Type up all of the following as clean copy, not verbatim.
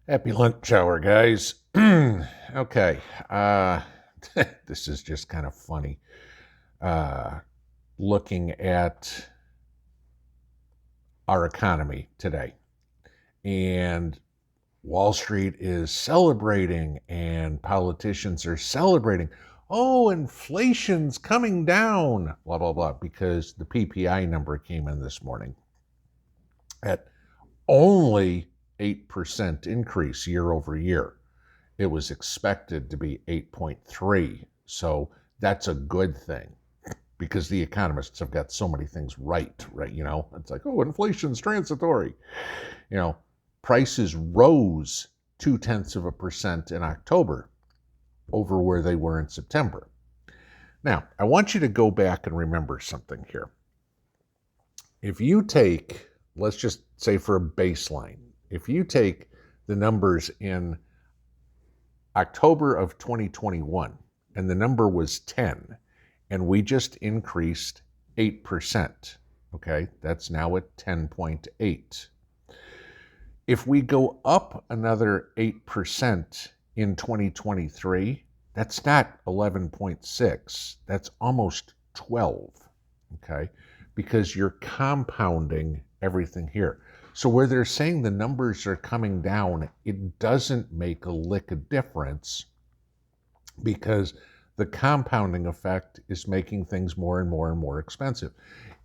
Happy lunch hour, guys. Okay. This is just kind of funny. Uh, Looking at our economy today, and Wall Street is celebrating, and politicians are celebrating. Oh, inflation's coming down, blah, blah, blah, because the PPI number came in this morning at only 8% increase year over year. It was expected to be 8.3. So that's a good thing because the economists have got so many things right? It's like, oh, inflation's transitory. You know, prices rose 0.2% in October over where they were in September. Now, I want you to go back and remember something here. If you take, let's just say for a baseline, if you take the numbers in October of 2021, and the number was 10, and we just increased 8%. Okay, that's now at 10.8. If we go up another 8% in 2023, that's not 11.6, that's almost 12. Okay, because you're compounding everything here. So where they're saying the numbers are coming down, it doesn't make a lick of difference because the compounding effect is making things more and more and more expensive.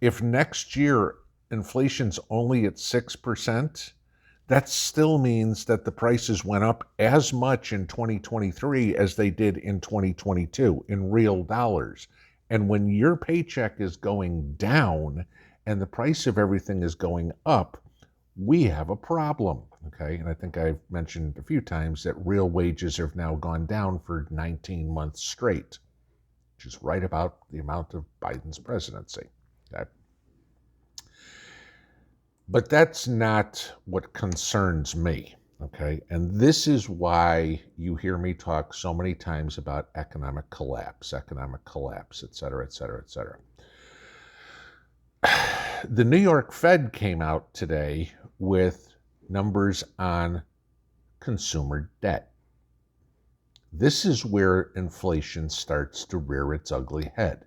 If next year inflation's only at 6%, that still means that the prices went up as much in 2023 as they did in 2022 in real dollars. And when your paycheck is going down and the price of everything is going up, we have a problem, okay? And I think I've mentioned a few times that real wages have now gone down for 19 months straight, which is right about the amount of Biden's presidency, okay? But that's not what concerns me, okay? And this is why you hear me talk so many times about economic collapse, et cetera, et cetera, et cetera. The New York Fed came out today with numbers on consumer debt. This is where inflation starts to rear its ugly head.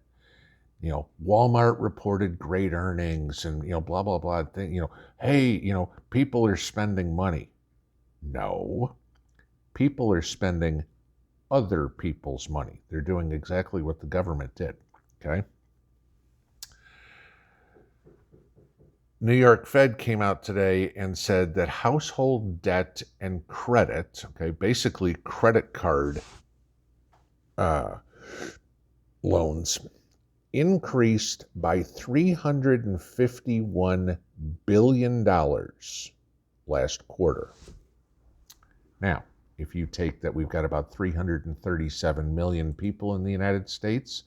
Walmart reported great earnings and, blah, blah, blah. Hey, people are spending money. No, people are spending other people's money. They're doing exactly what the government did, okay? New York Fed came out today and said that household debt and credit, okay, basically credit card loans, increased by $351 billion last quarter. Now, if you take that we've got about 337 million people in the United States,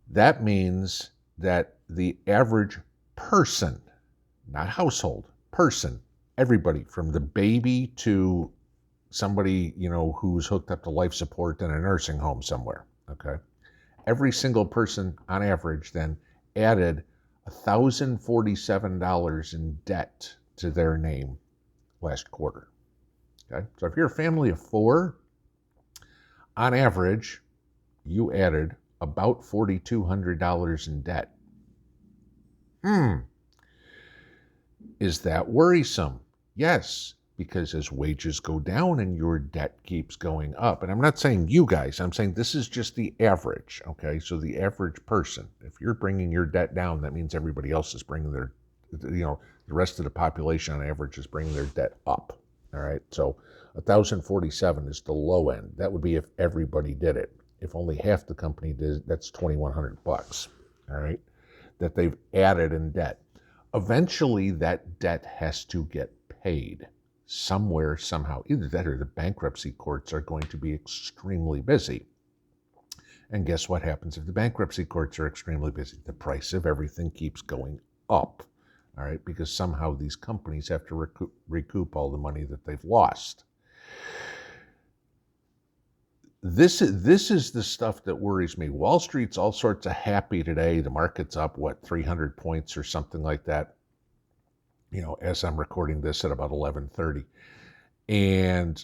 that means that the average person, not household, person, everybody from the baby to somebody, who's hooked up to life support in a nursing home somewhere, okay? Every single person on average then added $1,047 in debt to their name last quarter, okay? So if you're a family of four, on average, you added about $4,200 in debt. Is that worrisome? Yes, because as wages go down and your debt keeps going up, and I'm not saying you guys, I'm saying this is just the average, okay? So the average person, if you're bringing your debt down, that means everybody else is bringing the rest of the population on average is bringing their debt up, all right? So 1,047 is the low end. That would be if everybody did it. If only half the company did, that's $2,100, all right, that they've added in debt. Eventually, that debt has to get paid somewhere, somehow. Either that or the bankruptcy courts are going to be extremely busy. And guess what happens if the bankruptcy courts are extremely busy? The price of everything keeps going up, all right, because somehow these companies have to recoup all the money that they've lost. This is the stuff that worries me. Wall Street's all sorts of happy today. The market's up, 300 points or something like that, as I'm recording this at about 11:30. And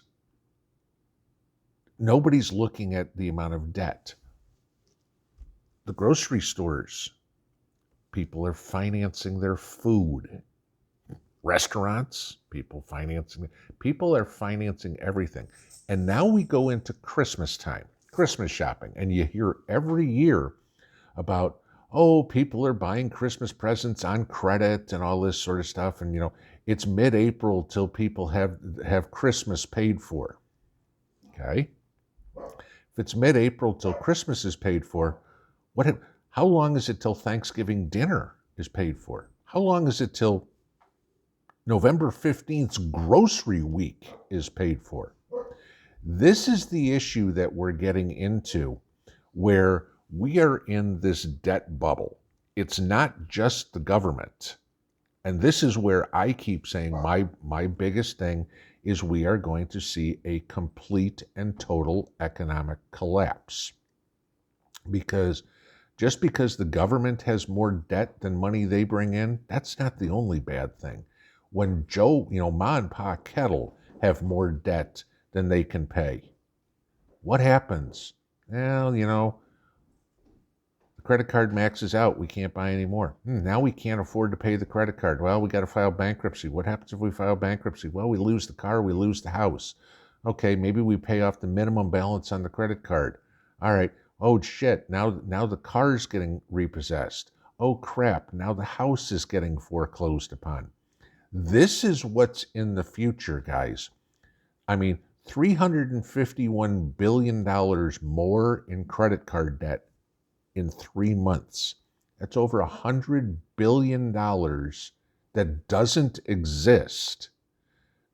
nobody's looking at the amount of debt. The grocery stores, people are financing their food. Restaurants, people are financing everything. And now we go into Christmas time, Christmas shopping, and you hear every year about, oh, people are buying Christmas presents on credit and all this sort of stuff. And, it's mid-April till people have Christmas paid for. Okay? If it's mid-April till Christmas is paid for, how long is it till Thanksgiving dinner is paid for? How long is it till November 15th's grocery week is paid for? This is the issue that we're getting into, where we are in this debt bubble. It's not just the government. And this is where I keep saying my biggest thing is we are going to see a complete and total economic collapse. Because just because the government has more debt than money they bring in, that's not the only bad thing. When Ma and Pa Kettle have more debt than they can pay, what happens? Well, the credit card maxes out. We can't buy any more. Now we can't afford to pay the credit card. Well, we got to file bankruptcy. What happens if we file bankruptcy? Well, we lose the car, we lose the house. Okay, maybe we pay off the minimum balance on the credit card. All right. Oh, shit. Now the car's getting repossessed. Oh, crap. Now the house is getting foreclosed upon. This is what's in the future, guys. I mean, $351 billion more in credit card debt in 3 months. That's over $100 billion that doesn't exist,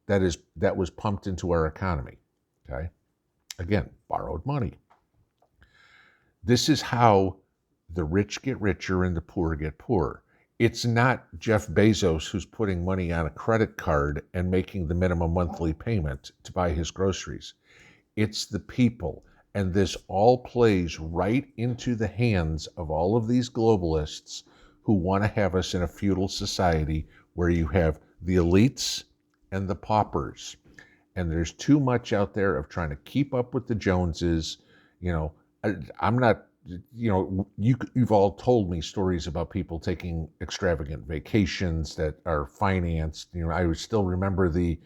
that was pumped into our economy. Okay? Again, borrowed money. This is how the rich get richer and the poor get poorer. It's not Jeff Bezos who's putting money on a credit card and making the minimum monthly payment to buy his groceries. It's the people. And this all plays right into the hands of all of these globalists who want to have us in a feudal society where you have the elites and the paupers. And there's too much out there of trying to keep up with the Joneses. I'm not, you've all told me stories about people taking extravagant vacations that are financed. I still remember the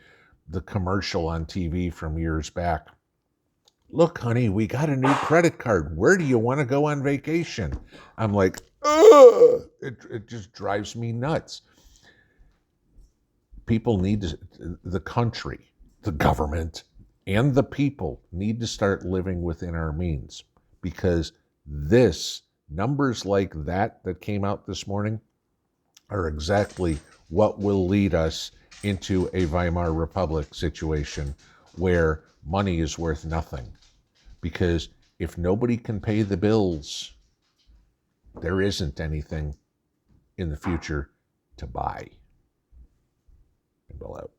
commercial on TV from years back. Look, honey, we got a new credit card. Where do you want to go on vacation? I'm like, ugh! It just drives me nuts. People need to, the country, the government, and the people need to start living within our means, because numbers like that came out this morning are exactly what will lead us into a Weimar Republic situation where money is worth nothing. Because if nobody can pay the bills, there isn't anything in the future to buy. Pinball out.